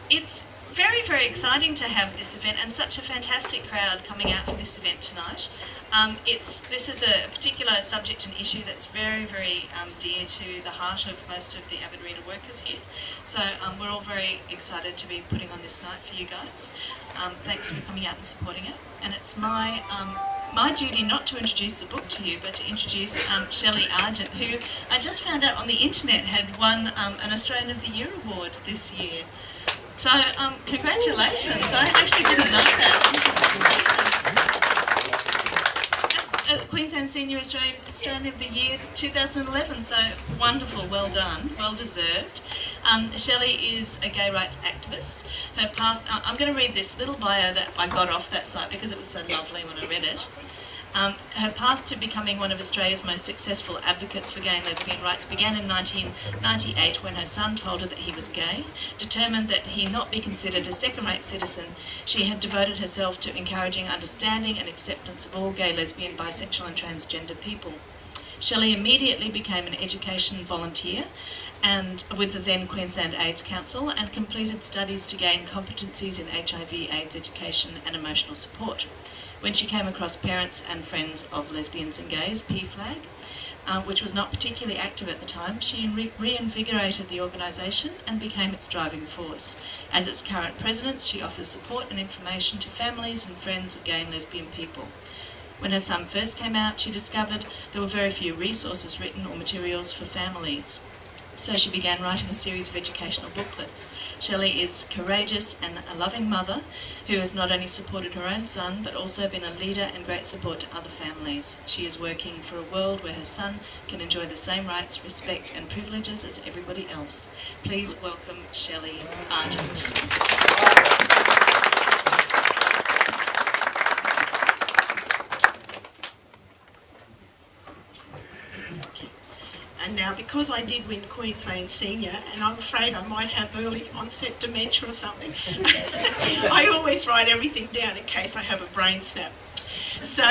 It's very, very exciting to have this event and such a fantastic crowd coming out for this event tonight. This is a particular subject and issue that's very, very dear to the heart of most of the Avid Reader workers here. So we're all very excited to be putting on this night for you guys. Thanks for coming out and supporting it. And it's my duty not to introduce the book to you, but to introduce Shelley Argent, who I just found out on the internet had won an Australian of the Year award this year. So congratulations, I actually didn't know that. That's Queensland Senior Australian of the Year 2011, so wonderful, well done, well deserved. Shelley is a gay rights activist. Her path, I'm going to read this little bio that I got off that site because it was so lovely when I read it. Her path to becoming one of Australia's most successful advocates for gay and lesbian rights began in 1998 when her son told her that he was gay. Determined that he not be considered a second-rate citizen, she had devoted herself to encouraging understanding and acceptance of all gay, lesbian, bisexual and transgender people. Shelley immediately became an education volunteer and with the then Queensland AIDS Council and completed studies to gain competencies in HIV/AIDS education and emotional support. When she came across Parents and Friends of Lesbians and Gays, PFLAG, which was not particularly active at the time, she reinvigorated the organisation and became its driving force. As its current president, she offers support and information to families and friends of gay and lesbian people. When her son first came out, she discovered there were very few resources written or materials for families. So she began writing a series of educational booklets. Shelley is courageous and a loving mother who has not only supported her own son but also been a leader and great support to other families. She is working for a world where her son can enjoy the same rights, respect and privileges as everybody else. Please welcome Shelley Argent. And now, because I did win Queensland Senior, and I'm afraid I might have early onset dementia or something, I always write everything down in case I have a brain snap. So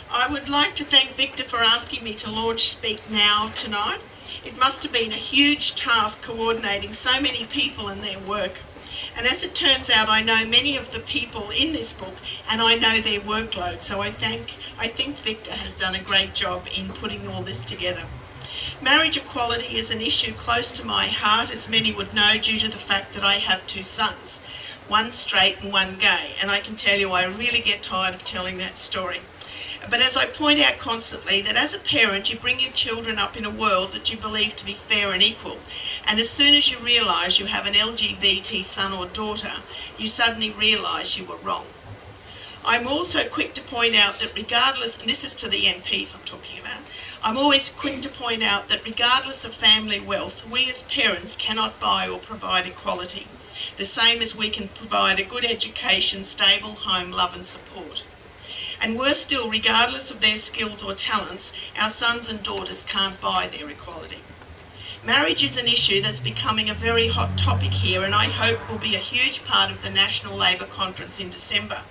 I would like to thank Victor for asking me to launch Speak Now tonight. It must have been a huge task coordinating so many people and their work. And as it turns out, I know many of the people in this book and I know their workload. So I think Victor has done a great job in putting all this together. Marriage equality is an issue close to my heart, as many would know, due to the fact that I have two sons, one straight and one gay, and I can tell you I really get tired of telling that story. But as I point out constantly, that as a parent you bring your children up in a world that you believe to be fair and equal, and as soon as you realise you have an LGBT son or daughter, you suddenly realise you were wrong. I'm also quick to point out that regardless, and this is to the MPs I'm talking about, I'm always quick to point out that regardless of family wealth, we as parents cannot buy or provide equality, the same as we can provide a good education, stable home, love and support. And worse still, regardless of their skills or talents, our sons and daughters can't buy their equality. Marriage is an issue that's becoming a very hot topic here, and I hope will be a huge part of the National Labour Conference in December.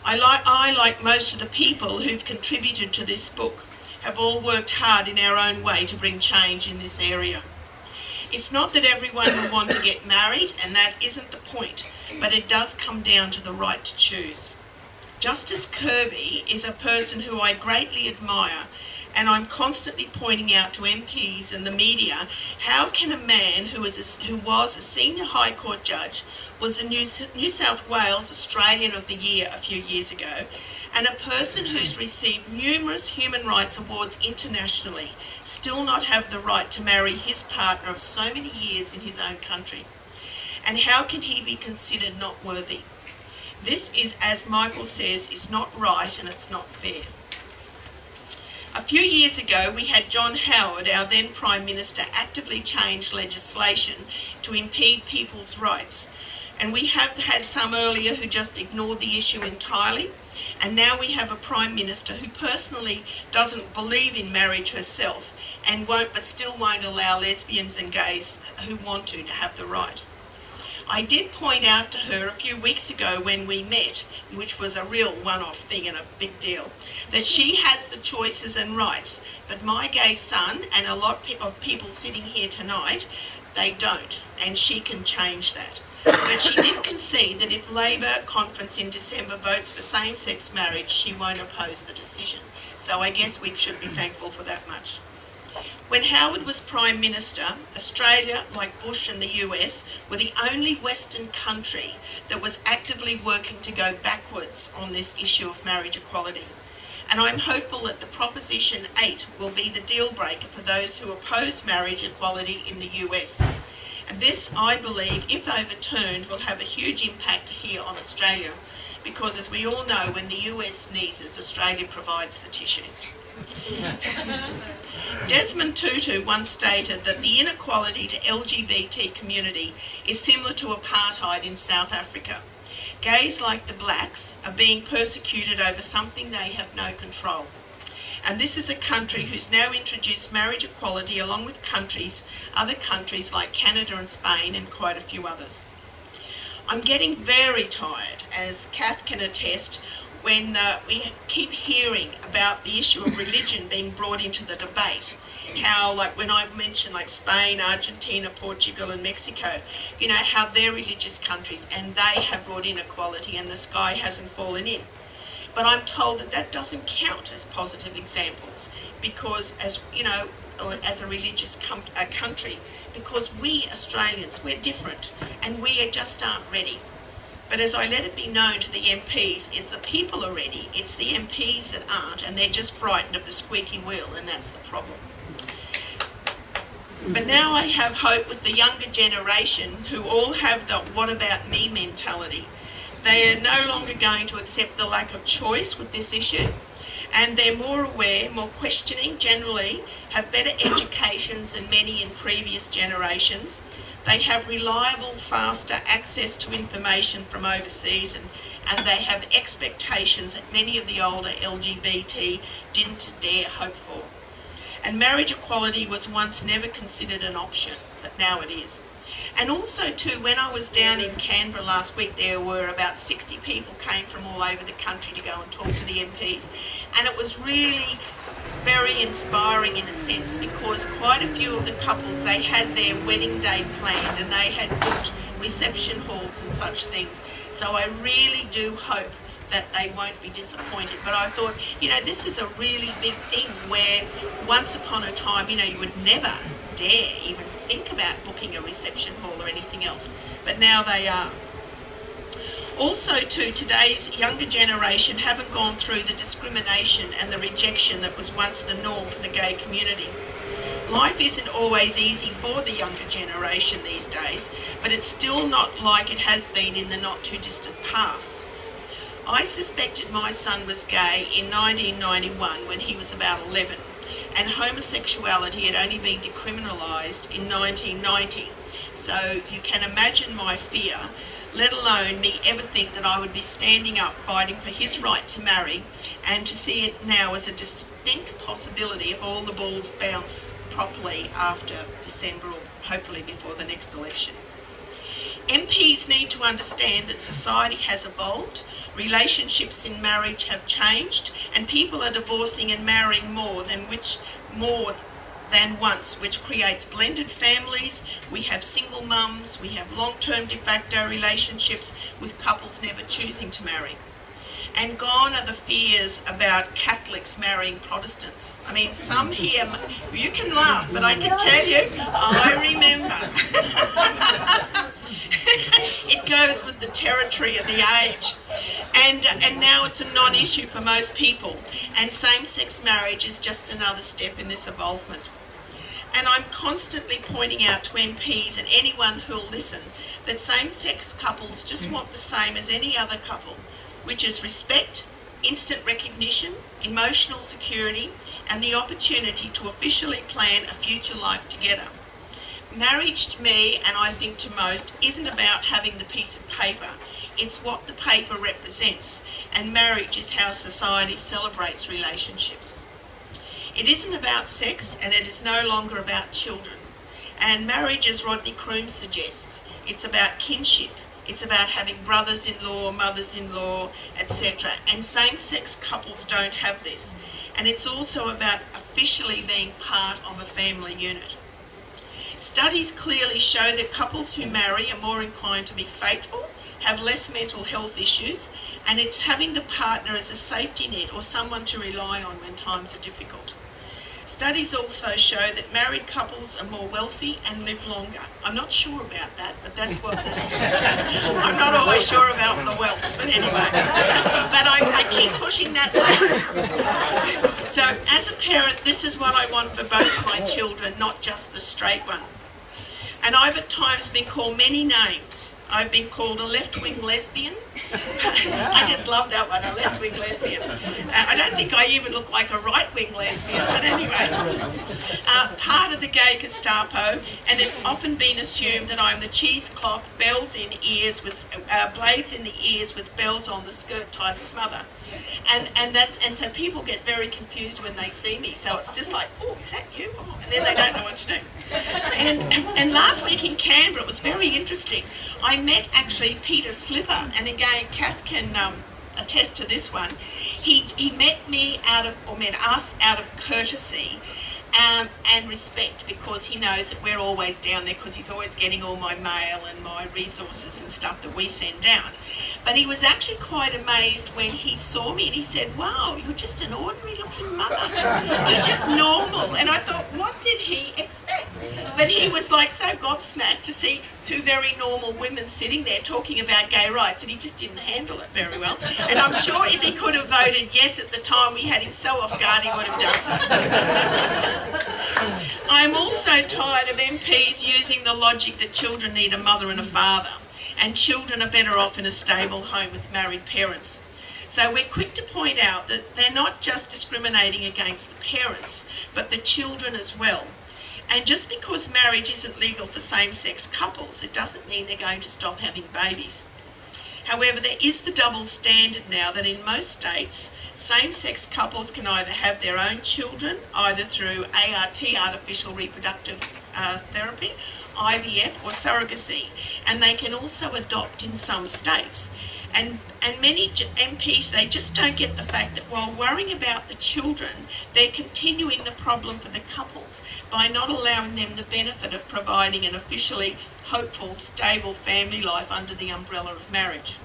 I, like most of the people who've contributed to this book, have all worked hard in our own way to bring change in this area. It's not that everyone will want to get married, and that isn't the point, but it does come down to the right to choose. Justice Kirby is a person who I greatly admire, and I'm constantly pointing out to MPs and the media, how can a man who was a senior High Court judge, was a New South Wales Australian of the Year a few years ago, and a person who's received numerous human rights awards internationally, still not have the right to marry his partner of so many years in his own country? And how can he be considered not worthy? This is, as Michael says, is not right and it's not fair. A few years ago, we had John Howard, our then Prime Minister, actively change legislation to impede people's rights. And we have had some earlier who just ignored the issue entirely. And now we have a Prime Minister who personally doesn't believe in marriage herself and but still won't allow lesbians and gays who want to have the right. I did point out to her a few weeks ago when we met, which was a real one-off thing and a big deal, that she has the choices and rights, but my gay son and a lot of people sitting here tonight, they don't, and she can change that. But she did concede that if Labor conference in December votes for same-sex marriage, she won't oppose the decision. So I guess we should be thankful for that much. When Howard was Prime Minister, Australia, like Bush and the US, were the only Western country that was actively working to go backwards on this issue of marriage equality. And I'm hopeful that the Proposition 8 will be the deal breaker for those who oppose marriage equality in the US. And this, I believe, if overturned, will have a huge impact here on Australia, because as we all know, when the US sneezes, Australia provides the tissues. Desmond Tutu once stated that the inequality to LGBT community is similar to apartheid in South Africa. Gays, like the blacks, are being persecuted over something they have no control. And this is a country who's now introduced marriage equality along with other countries like Canada and Spain and quite a few others. I'm getting very tired, as Kath can attest, when we keep hearing about the issue of religion being brought into the debate. How, like when I mentioned like Spain, Argentina, Portugal and Mexico, you know, how they're religious countries and they have brought inequality and the sky hasn't fallen in. But I'm told that that doesn't count as positive examples because, as you know, as a religious country, because we Australians, we're different and we just aren't ready. But as I let it be known to the MPs, if the people are ready, it's the MPs that aren't, and they're just frightened of the squeaky wheel, and that's the problem. But now I have hope with the younger generation who all have the what about me mentality. They are no longer going to accept the lack of choice with this issue, and they're more aware, more questioning generally, have better educations than many in previous generations. They have reliable, faster access to information from overseas, and they have expectations that many of the older LGBT didn't dare hope for. And marriage equality was once never considered an option, but now it is. And also too, when I was down in Canberra last week, there were about 60 people came from all over the country to go and talk to the MPs, and it was really very inspiring in a sense, because quite a few of the couples, they had their wedding date planned and they had booked reception halls and such things. So I really do hope that they won't be disappointed. But I thought, you know, this is a really big thing where once upon a time, you know, you would never dare even think about booking a reception hall or anything else, but now they are. Also too, today's younger generation haven't gone through the discrimination and the rejection that was once the norm for the gay community. Life isn't always easy for the younger generation these days, but it's still not like it has been in the not too distant past. I suspected my son was gay in 1991 when he was about 11, and homosexuality had only been decriminalised in 1990. So you can imagine my fear, let alone me ever think that I would be standing up fighting for his right to marry, and to see it now as a distinct possibility if all the balls bounce properly after December, or hopefully before the next election. MPs need to understand that society has evolved, relationships in marriage have changed, and people are divorcing and marrying more than once, which creates blended families. We have single mums, we have long-term de facto relationships with couples never choosing to marry. And gone are the fears about Catholics marrying Protestants. I mean, some here, you can laugh, but I can tell you, I remember. It goes with the territory of the age. And now it's a non-issue for most people. And same-sex marriage is just another step in this evolvement. And I'm constantly pointing out to MPs and anyone who'll listen that same-sex couples just want the same as any other couple, which is respect, instant recognition, emotional security, and the opportunity to officially plan a future life together. Marriage to me, and I think to most, isn't about having the piece of paper. It's what the paper represents, and marriage is how society celebrates relationships. It isn't about sex, and it is no longer about children. And marriage, as Rodney Croom suggests, it's about kinship. It's about having brothers-in-law, mothers-in-law, etc. And same-sex couples don't have this. And it's also about officially being part of a family unit. Studies clearly show that couples who marry are more inclined to be faithful, have less mental health issues, and it's having the partner as a safety net or someone to rely on when times are difficult. Studies also show that married couples are more wealthy and live longer. I'm not sure about that, but that's what this... I'm not always sure about the wealth, but anyway. But I keep pushing that one. So as a parent, this is what I want for both my children, not just the straight one. And I've at times been called many names. I've been called a left-wing lesbian. I just love that one, a left-wing lesbian. I don't think I even look like a right-wing lesbian, but anyway. Part of the gay Gestapo, and it's often been assumed that I'm the cheesecloth, bells in ears with blades in the ears with bells on the skirt type of mother. And so people get very confused when they see me. So it's just like, oh, is that you? Oh, and then they don't know what to do. And last week in Canberra, it was very interesting. I met actually Peter Slipper, and again, Kath can attest to this one. He met us out of courtesy and respect, because he knows that we're always down there, because he's always getting all my mail and my resources and stuff that we send down. But he was actually quite amazed when he saw me, and he said, wow, you're just an ordinary looking mother. You're just normal. And I thought, what did he expect? But he was like so gobsmacked to see two very normal women sitting there talking about gay rights, and he just didn't handle it very well. And I'm sure if he could have voted yes at the time we had him so off guard, he would have done so. I'm also tired of MPs using the logic that children need a mother and a father, and children are better off in a stable home with married parents. So we're quick to point out that they're not just discriminating against the parents, but the children as well. And just because marriage isn't legal for same-sex couples, it doesn't mean they're going to stop having babies. However, there is the double standard now that in most states, same-sex couples can either have their own children, either through ART, artificial reproductive therapy, IVF or surrogacy, and they can also adopt in some states. And many MPs, they just don't get the fact that while worrying about the children, they're continuing the problem for the couples by not allowing them the benefit of providing an officially hopeful, stable family life under the umbrella of marriage.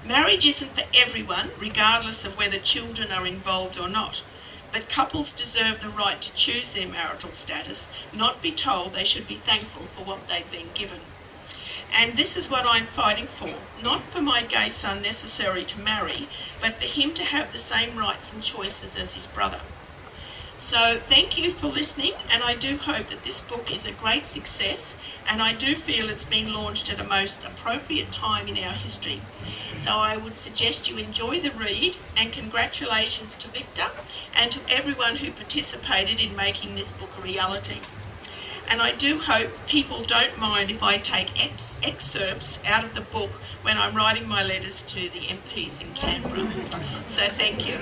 Marriage isn't for everyone, regardless of whether children are involved or not. But couples deserve the right to choose their marital status, not be told they should be thankful for what they've been given. And this is what I'm fighting for, not for my gay son necessary to marry, but for him to have the same rights and choices as his brother. So thank you for listening, and I do hope that this book is a great success, and I do feel it's been launched at a most appropriate time in our history. So I would suggest you enjoy the read, and congratulations to Victor and to everyone who participated in making this book a reality. And I do hope people don't mind if I take excerpts out of the book when I'm writing my letters to the MPs in Canberra. So thank you.